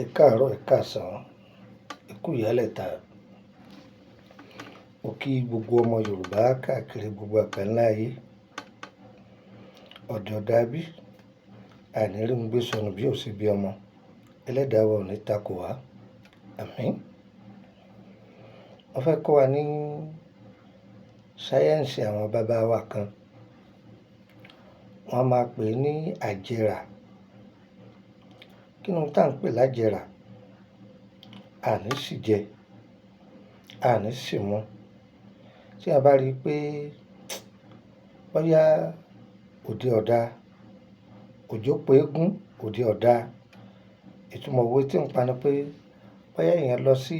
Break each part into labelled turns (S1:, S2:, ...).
S1: Ẹ káàárọ̀, ẹ káàsán, ẹ kú ìyálẹ̀ta. Mo kí gbogbo ọmọ Yorùbá káàkiri gbogbo àgbáńlá ayé. Ọ̀dẹ̀ ọ̀dà bí àní rí mi gbé sọnù bí ò sí bí ọmọ. Ẹlẹ́dàá wa ò ní takò wá. Àmín. Wọ́n fẹ́ kọ́ wa ní sáyẹ́ǹsì àwọn bàbá wa kan. Wọ́n máa pè é ní àjẹrà. Kí ni tá à ń pè lájẹrà? Àní sì jẹ, àní sì mu. Tí a bá rí i pé bóyá òde ọ̀dà, òjò pé égún, òde ọ̀dà, ìtumọ̀ òwe tí ń pa ni pé bóyá èèyàn lọ sí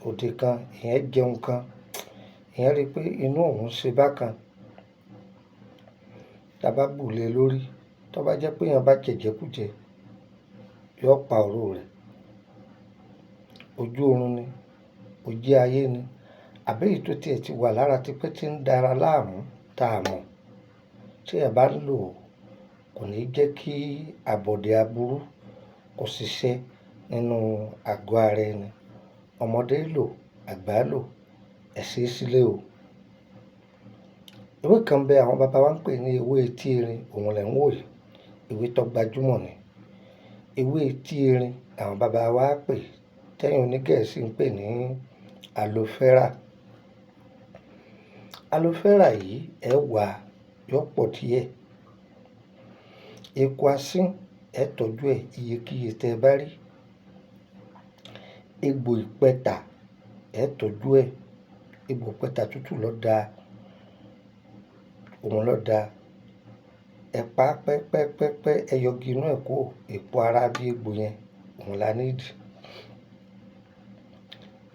S1: òde kan, èèyàn jẹun kan, èèyàn rí i pé inú òun ṣe bákan. Tá bá bù lé lórí, tó bá jẹ́ pé èèyàn bá jẹ̀jẹ̀kújẹ, yóò pa òró rẹ̀. Ojú oorun ni, ojí ayé ni, àbí èyí tó tiẹ̀ ti wà lára tipẹ́ tí ń dára láàmú tá a mọ̀. Tí ẹ bá ń lò ó, kò ní jẹ́ kí àbọ̀dè aburú kó ṣiṣẹ́ nínú àgọ́ ara ẹni. Ọmọdé lò, àgbà lò, ẹ ṣe é sílé o. Ewé kan bẹ àwọn bàbá wa ń pè ní ewé etí erin, òun lẹ̀ ń wò yìí. Ewé tó gbajúmọ̀ ni. Ewé etí erin àwọn bàbá wa pè, tẹ́yìn onígẹ̀ẹ́sì ń pè ní aloe vera. Aloe vera yìí ẹ wà yóò pọ̀ díẹ̀. Eku asín ẹ tọ́jú ẹ̀ iyekíye tẹ́ ẹ bá rí. Egbò ìpẹ̀tà ẹ tọ́jú ẹ̀. Egbò ìpẹ̀tà tútù ló da, òun ló da. Ẹ pa pẹ́pẹ́pẹ́pẹ́, ẹ yọgi inú ẹ̀ kó èpo ara bí egbò yẹn, òun la nídìí.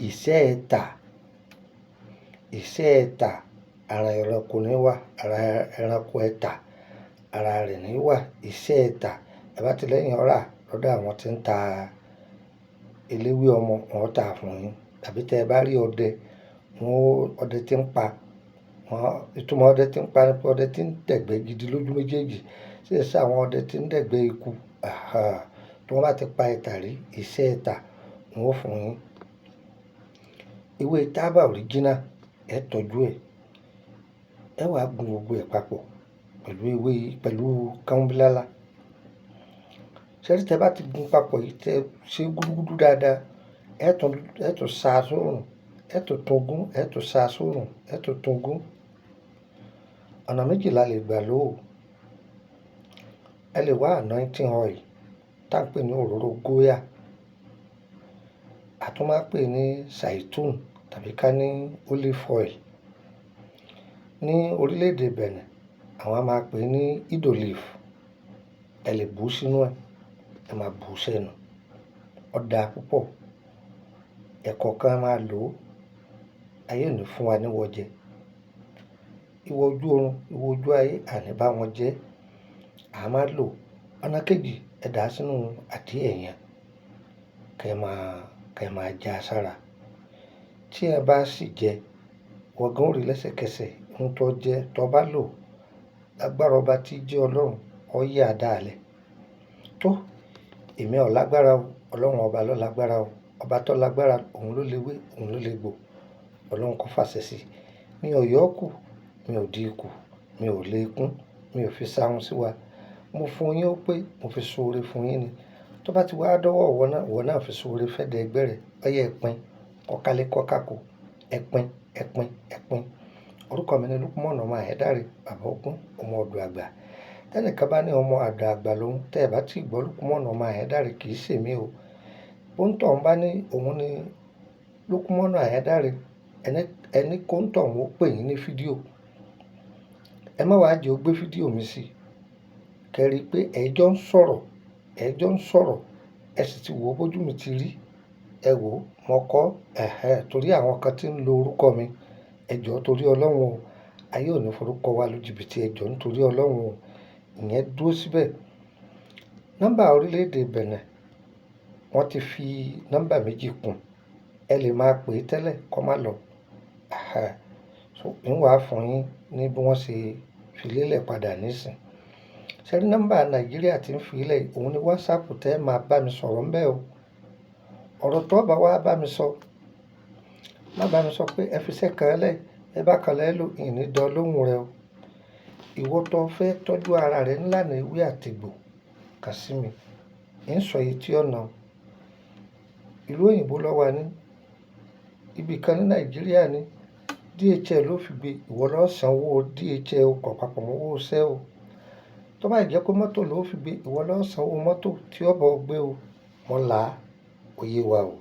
S1: Ìṣẹ́ ẹ̀tà, ìṣẹ́ ẹ̀tà, ara ẹranko ní wà, ara ẹranko ẹ̀tà, ara rẹ̀ ní wà. Ìṣẹ́ ẹ̀tà, ẹ bá ti lẹ́yìn ọ̀rá lọ́dọ̀ àwọn tí ń ta eléwé ọmọ, wọ́n tà fún yín. Tàbí tẹ́ ẹ bá rí ọdẹ, ọdẹ tí ń pa, ìtumọ̀ ọdẹ tí ń pa ni pé ọdẹ tí ń dẹ̀gbẹ́ gidi lójú méjèèjì. Ṣé ẹ sá àwọn ọdẹ tí ń dẹ̀gbẹ́ eku? Tí wọ́n bá ti pa ẹ̀tà rí, ìṣẹ́ ẹ̀tà wọ́n ó fún yín. Ewé tábà original ẹ tọ́jú ẹ̀. Ẹ wàá gun gbogbo ẹ̀ papọ̀ pẹ̀lú kánbílálá. Ṣẹ́rí tẹ́ bá ti gun papọ̀ yìí, tẹ́ ṣe gúdúgúdú dáadáa, ẹ tún sa sórùn, ẹ tún tún gún, ẹ tún sa sórùn, ẹ tún tún gún. Ọ̀nà méjìlá lè gbà lò ó. Ẹ lè wá anointing oil tá à ń pè ní òróró góyà. A tún máa pè ní zaitun tàbí ká ní olive oil. Ní orílẹ̀-èdè Benin, àwọn máa pè ní idolive. Ẹ lè bù sínú ẹ̀, ẹ máa bù sẹ́nu. Ó dáa púpọ̀. Ẹ̀kọ̀ọ̀kan máa lò ó. Ayé ò ní fún wa níwọ̀ jẹ. Ìwọ ojú oorun, ìwọ ojú ayé, àní bá wọn jẹ́. A máa lò. Ọ̀nà kejì, ẹ dà á sínú àdí ẹ̀yàn kẹ́ ẹ máa já sára. Tí ẹ bá sì jẹ, wọ́n gan ó rí lẹ́sẹ̀kẹsẹ̀ ohun tó jẹ tó bá lò. Lágbára ọba tí jẹ́ Ọlọ́run, ó yà dáalẹ̀. Tó, èmi ò lágbára o, Ọlọ́run ọba ló lágbára o. Ọba tó lágbára, òun ló lè wé, òun ló lè gbò. Ọlọ́run kó fàṣẹ sí. Mi ò yọ́ kù, mi ò di ikù, mi ò lé ikún, mi ò fi sáhun sí wa. Mo fún yín ó pé mo fi ṣoore fún yín ni. Tó bá ti wá dọ́wọ́ ìwọ náà fi ṣoore fẹ́ dẹ ẹgbẹ́ rẹ̀. Ọyẹ ẹ̀pin, kọ́kálé kọ́kákò, ẹ̀pin, ẹ̀pin, ẹ̀pin. Orúkọ mi ni Lukman ọmọ Ayédáre, bàbá ogún, ọmọ ọ̀dọ̀ àgbà. Tẹ́nìkan bá ní ọmọ ọ̀dọ̀ àgbà lòun, tẹ́ ẹ bá ti gbọ́ Lukman ọmọ Ayédáre kì í ṣe mí o. Kóńtọ̀ ń bá ní òun ni Lukman Ayédáre, ẹni kóńtọ̀ ń pè yín ní fídíò. Ẹ má wá jẹ́ ó gbé fídíò mi sí. Kẹ́rí pé ẹjọ́ ń sọ̀rọ̀, ẹ sì ti wò bójú mi ti rí. Ẹ wò mọ́kọ́, torí àwọn kan tí ń lo orúkọ mi. Ẹ jọ̀ọ́ torí Ọlọ́run o. Ayé ò ní forúkọ wa lu jìbìtì, ẹ jọ̀ọ́ nítorí Ọlọ́run o. Ìyẹn dúró síbẹ̀. Nọ́mbà orílẹ̀-èdè Benin, wọ́n ti fi nọ́mbà méjì kún. Ẹ lè máa pè é tẹ́lẹ̀ kó má lọ. Ń wá fún yín ní bí wọ́n ṣe fi lélẹ̀ padà nísìn. Ṣẹ́rí nọ́mbà Nàìjíríà tí ń fi lẹ̀, òun ni WhatsApp tẹ́ ẹ máa bá mi sọ̀rọ̀ ńbẹ́ o. ọ̀rọ̀ tó bá wá bá mi sọ má bá mi sọ pé ẹ fi iṣẹ́ kan lẹ̀ ẹ bá kan lẹ́ lò ìní dán lóhùn rẹ o. Ìwọ tó fẹ́ tọ́jú ara rẹ nílànà ewé àtegbò kàn sí mi ń sọ èyí tí ọ̀nà ìlú òyìnbó ló wà ní ibì kan ní Nàìjíríà ní DHL ló fi gbé ìwọ ló sanwó DHL kọ̀ papọ̀ mọ́ owó iṣẹ́ o. Tó bá jẹ́ pé mọ́tò ló fi gbé ìwọ ló sanwó mọ́tò tí ó bọ̀ gbé o. Mọ́ là á òye wa o.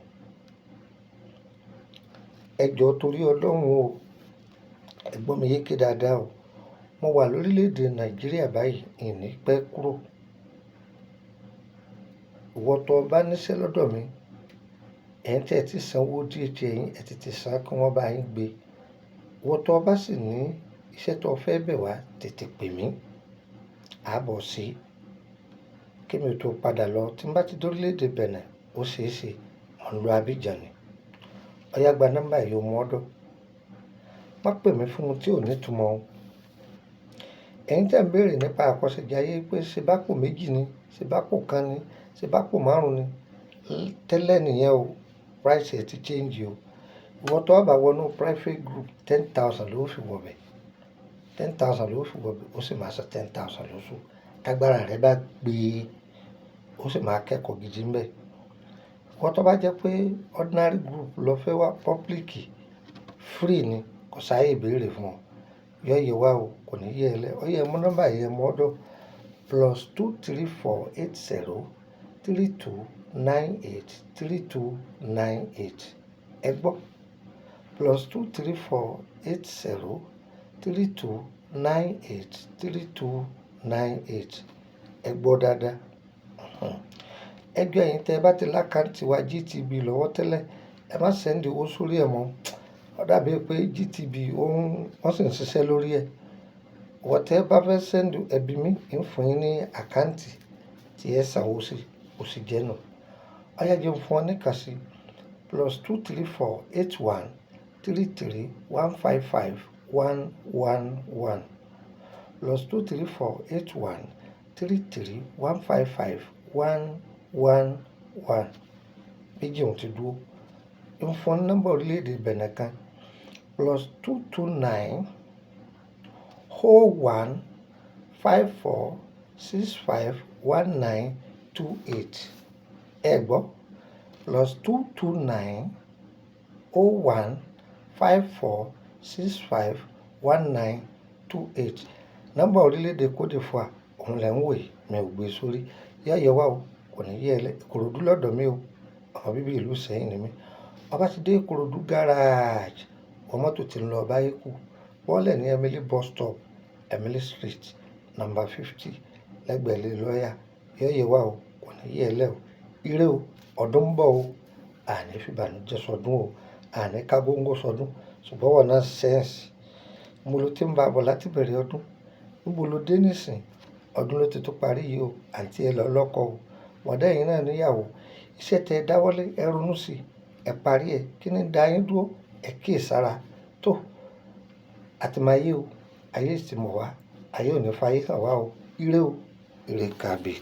S1: Ẹ jọ̀ọ́ torí Ọlọ́run o, ẹ gbọ́ mi yéké dáadáa o. Mo wà lórílẹ̀‐èdè Nàìjíríà báyìí ìní pẹ́ kúrò. Ìwọ tó bá níṣẹ́ lọ́dọ̀ mi ẹ̀yin tí ẹ ti sanwó DHL yín ẹ tètè san kí wọ́n bá yín gbé. Ìwọ tó bá sì ní iṣẹ́ tó fẹ́ bẹ̀ wá tètè pè mí àbọ̀ sí kí mi tó padà lọ tí n bá ti dórílẹ̀‐èdè Benin ó ṣeé ṣe mò ń lọ Abidjan ni. Ọ̀yá gba nọ́mbà yìí o mú ọ́dọ̀ má pè mí fún ohun tí ò ní túmọ̀ o. Ẹ̀yin tẹ́ ń béèrè nípa àkọsẹ̀jayé pé ṣe bápò méjì ni ṣe bápò kan ni ṣe bápò márùn ni tẹ́lẹ̀ nìyẹn o, price ẹ̀ ti change o. Ìwọ tó bá wọnú private group 10,000 ló fi wọ̀bẹ̀ 10,000 ló fi wọ̀bẹ̀ ó sì máa san 10,000 lóṣù tágbára rẹ bá gbé ó sì máa kẹ́kọ̀ọ́ gidi ń bẹ̀. Ìwọ tó bá jẹ́ pé ordinary group lọ fẹ́ wá public free ni kò sáyé ìbéèrè fún ọ yọ yẹ wá o kò ní yẹ ẹ lẹ ọ yẹ mú nọ́mbà yẹn mú ọ́dọ̀ +23480 3298 3298 ẹ gbọ́ +23480 3298 3298 ẹ gbọ́ dáadáa. Ẹjọ́ ẹ̀yin tẹ́ ẹ bá ti lákàntì wa GTB lọ́wọ́ tẹ́lẹ̀ ẹ má sẹ́ndì owó sórí ẹ̀ mọ́ ó dàbí pé GTB wọ́n sì ń ṣiṣẹ́ lórí ẹ̀. Ìwọ tẹ́ ẹ bá fẹ́ sẹ́ndì ẹbí mi ń fún yín ní àkáǹtì tí ẹ sanwó sí ó sì jẹ́ nù. Ọ̀yá jẹun fún ọ níkàsí +23481 33 155 111 +23481 33 155 111 méjì ohun ti dúró. Ń fún ọ nọ́mbà orílẹ̀-èdè Benin kan +229 01 54 65 1928 ẹ gbọ́ +229 01 54 65 1928 nọ́mbà orílẹ̀-èdè Côte d'Ivoire òun lẹ́ ń wò yìí mi ò gbé sórí yẹ́yẹ wá o kò ní yẹ ẹ lẹ Ìkòròdú lọ́dọ̀ mi o ọmọ bíbí ìlú Ìṣẹ́yìn ni mí. Ọba ti dé Ìkòròdú garage wọ́n mọ́tò ti ń lọ báyìí kú bọ́ọ̀lẹ̀ ní Emily bus stop Emily street number 50 lẹ́gbẹ̀ẹ́ ilé lọ́ọ̀yà yẹ́yẹ wá o kò ní yẹ ẹ lẹ o ire o ọdún ń bọ̀ o àní fìbànújẹ́ sọdún o àní kágóńgó sọdún ṣùgbọ́n wọn náà sẹ́ǹsì mo ló ti ń bá a bọ̀ láti bẹ̀rẹ̀ ọdún níbo ló dé nísìn ọdún ló ti tó parí yìí o àǹtí ẹ lọ lọ́kọ o wọ̀dá ẹ̀yin náà níyàwó iṣẹ́ tẹ ẹ dáwọ́lé ẹ ronú sí ẹ parí ẹ kí ni dá yín dúró ẹ kíyèsára tó àti máa yé o ayé sì mọ̀ wá ayé ò ní fayé hàn wá o ire kàbí.